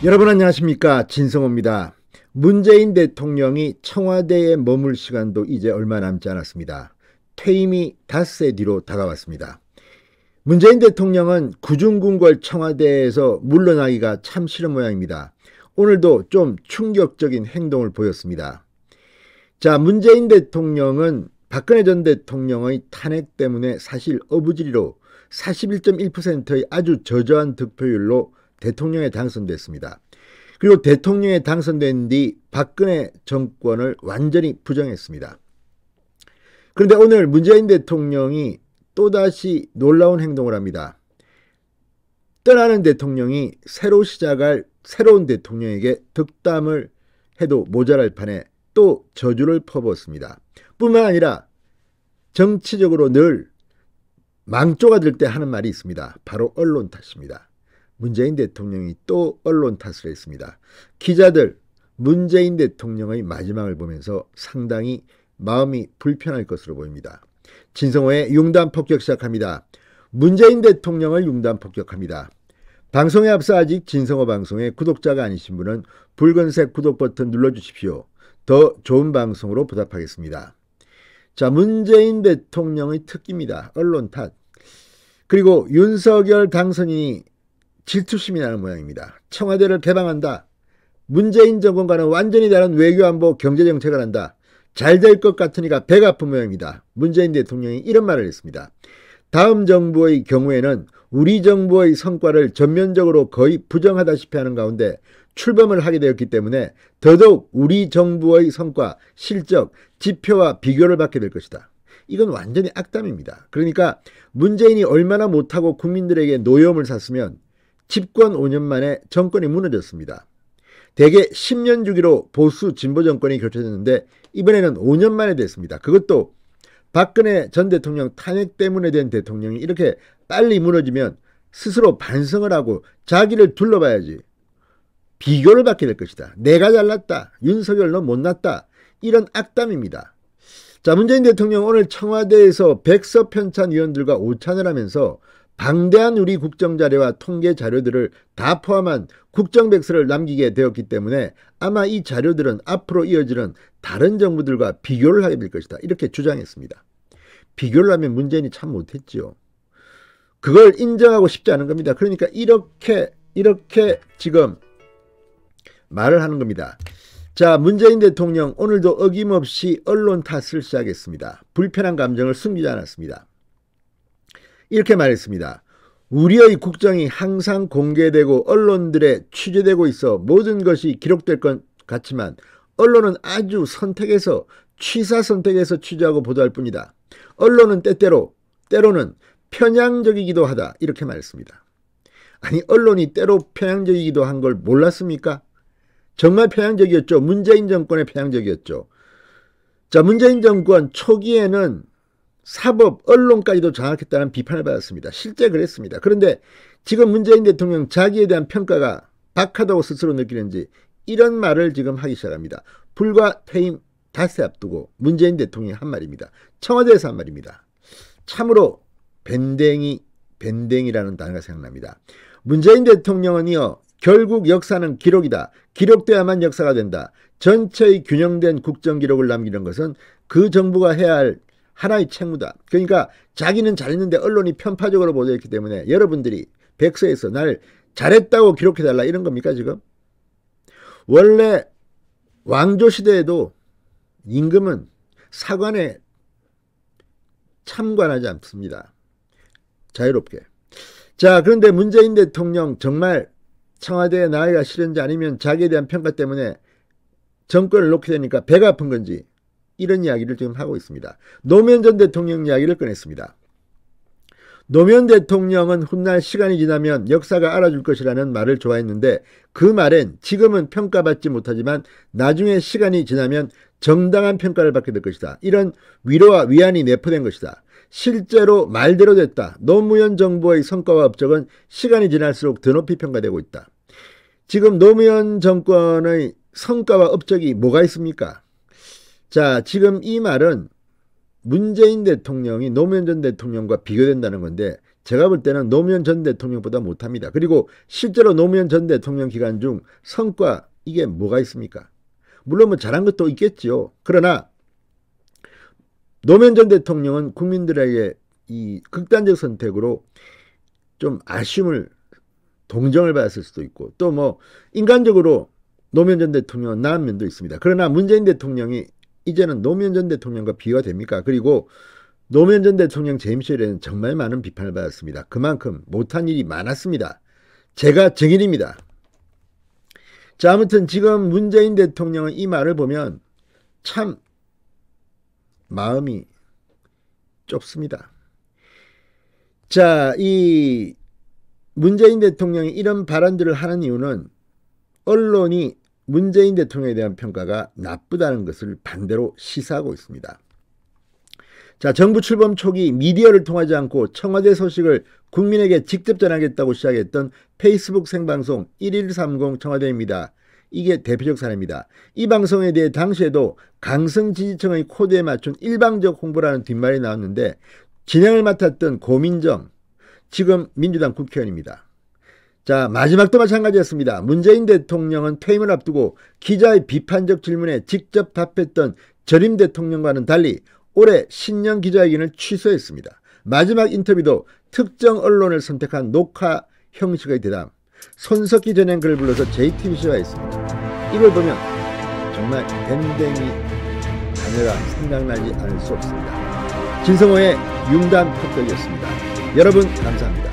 여러분 안녕하십니까, 진성호입니다. 문재인 대통령이 청와대에 머물 시간도 이제 얼마 남지 않았습니다. 퇴임이 닷새 뒤로 다가왔습니다. 문재인 대통령은 구중궁궐 청와대에서 물러나기가 참 싫은 모양입니다. 오늘도 좀 충격적인 행동을 보였습니다. 자, 문재인 대통령은 박근혜 전 대통령의 탄핵 때문에 사실 어부지리로 41.1%의 아주 저조한 득표율로 대통령에 당선됐습니다. 그리고 대통령에 당선된 뒤 박근혜 정권을 완전히 부정했습니다. 그런데 오늘 문재인 대통령이 또다시 놀라운 행동을 합니다. 떠나는 대통령이 새로 시작할 새로운 대통령에게 덕담을 해도 모자랄 판에 또 저주를 퍼붓습니다. 뿐만 아니라 정치적으로 늘 망조가 될 때 하는 말이 있습니다. 바로 언론 탓입니다. 문재인 대통령이 또 언론 탓을 했습니다. 기자들, 문재인 대통령의 마지막을 보면서 상당히 마음이 불편할 것으로 보입니다. 진성호의 융단 폭격 시작합니다. 문재인 대통령을 융단 폭격합니다. 방송에 앞서 아직 진성호 방송의 구독자가 아니신 분은 붉은색 구독 버튼 눌러주십시오. 더 좋은 방송으로 보답하겠습니다. 자, 문재인 대통령의 특기입니다. 언론 탓. 그리고 윤석열 당선인이 질투심이 나는 모양입니다. 청와대를 개방한다. 문재인 정권과는 완전히 다른 외교안보 경제정책을 한다. 잘 될 것 같으니까 배가 아픈 모양입니다. 문재인 대통령이 이런 말을 했습니다. 다음 정부의 경우에는 우리 정부의 성과를 전면적으로 거의 부정하다시피 하는 가운데 출범을 하게 되었기 때문에 더더욱 우리 정부의 성과, 실적, 지표와 비교를 받게 될 것이다. 이건 완전히 악담입니다. 그러니까 문재인이 얼마나 못하고 국민들에게 노여움을 샀으면 집권 5년 만에 정권이 무너졌습니다. 대개 10년 주기로 보수 진보 정권이 교체됐는데 이번에는 5년 만에 됐습니다. 그것도 박근혜 전 대통령 탄핵 때문에 된 대통령이 이렇게 빨리 무너지면 스스로 반성을 하고 자기를 둘러봐야지. 비교를 받게 될 것이다. 내가 잘났다. 윤석열 너 못났다. 이런 악담입니다. 자, 문재인 대통령 오늘 청와대에서 백서편찬 위원들과 오찬을 하면서 방대한 우리 국정자료와 통계 자료들을 다 포함한 국정백서를 남기게 되었기 때문에 아마 이 자료들은 앞으로 이어지는 다른 정부들과 비교를 하게 될 것이다. 이렇게 주장했습니다. 비교를 하면 문재인이 참 못했지요. 그걸 인정하고 싶지 않은 겁니다. 그러니까 이렇게 지금 말을 하는 겁니다. 자, 문재인 대통령 오늘도 어김없이 언론 탓을 시작했습니다. 불편한 감정을 숨기지 않았습니다. 이렇게 말했습니다. 우리의 국정이 항상 공개되고 언론들에 취재되고 있어 모든 것이 기록될 것 같지만 언론은 아주 취사 선택해서 취재하고 보도할 뿐이다. 언론은 때로는 편향적이기도 하다. 이렇게 말했습니다. 아니, 언론이 때로 편향적이기도 한 걸 몰랐습니까? 정말 편향적이었죠. 문재인 정권의 편향적이었죠. 자, 문재인 정권 초기에는 사법, 언론까지도 장악했다는 비판을 받았습니다. 실제 그랬습니다. 그런데 지금 문재인 대통령 자기에 대한 평가가 박하다고 스스로 느끼는지 이런 말을 지금 하기 시작합니다. 불과 퇴임 닷새 앞두고 문재인 대통령이 한 말입니다. 청와대에서 한 말입니다. 참으로 밴댕이라는 단어가 생각납니다. 문재인 대통령은요, 결국 역사는 기록이다. 기록돼야만 역사가 된다. 전체의 균형된 국정기록을 남기는 것은 그 정부가 해야 할 하나의 책무다. 그러니까 자기는 잘했는데 언론이 편파적으로 보도했기 때문에 여러분들이 백서에서 날 잘했다고 기록해달라 이런 겁니까 지금? 원래 왕조시대에도 임금은 사관에 참관하지 않습니다. 자유롭게. 자, 그런데 문재인 대통령 정말 청와대에 나아가기가 싫은지 아니면 자기에 대한 평가 때문에 정권을 놓게 되니까 배가 아픈 건지 이런 이야기를 지금 하고 있습니다. 노무현 전 대통령 이야기를 꺼냈습니다. 노무현 대통령은 훗날 시간이 지나면 역사가 알아줄 것이라는 말을 좋아했는데 그 말엔 지금은 평가받지 못하지만 나중에 시간이 지나면 정당한 평가를 받게 될 것이다. 이런 위로와 위안이 내포된 것이다. 실제로 말대로 됐다. 노무현 정부의 성과와 업적은 시간이 지날수록 더 높이 평가되고 있다. 지금 노무현 정권의 성과와 업적이 뭐가 있습니까? 자, 지금 이 말은 문재인 대통령이 노무현 전 대통령과 비교된다는 건데 제가 볼 때는 노무현 전 대통령보다 못합니다. 그리고 실제로 노무현 전 대통령 기간 중 성과 이게 뭐가 있습니까? 물론 뭐 잘한 것도 있겠지요. 그러나 노무현 전 대통령은 국민들에게 이 극단적 선택으로 좀 아쉬움을 동정을 받았을 수도 있고 또 뭐 인간적으로 노무현 전 대통령은 나은 면도 있습니다. 그러나 문재인 대통령이 이제는 노무현 전 대통령과 비교가 됩니까? 그리고 노무현 전 대통령 재임 시절에는 정말 많은 비판을 받았습니다. 그만큼 못한 일이 많았습니다. 제가 증인입니다. 자, 아무튼 지금 문재인 대통령은 이 말을 보면 참 마음이 좁습니다. 자, 이 문재인 대통령이 이런 발언들을 하는 이유는 언론이 문재인 대통령에 대한 평가가 나쁘다는 것을 반대로 시사하고 있습니다. 자, 정부 출범 초기 미디어를 통하지 않고 청와대 소식을 국민에게 직접 전하겠다고 시작했던 페이스북 생방송 1130 청와대입니다. 이게 대표적 사례입니다. 이 방송에 대해 당시에도 강성 지지층의 코드에 맞춘 일방적 홍보라는 뒷말이 나왔는데 진행을 맡았던 고민정, 지금 민주당 국회의원입니다. 자, 마지막도 마찬가지였습니다. 문재인 대통령은 퇴임을 앞두고 기자의 비판적 질문에 직접 답했던 전임 대통령과는 달리 올해 신년 기자회견을 취소했습니다. 마지막 인터뷰도 특정 언론을 선택한 녹화 형식의 대담, 손석희 전엔 글을 불러서 JTBC가 했습니다. 이걸 보면 정말 밴댕이 단어가 생각나지 않을 수 없습니다. 진성호의 융단 폭격이었습니다. 여러분 감사합니다.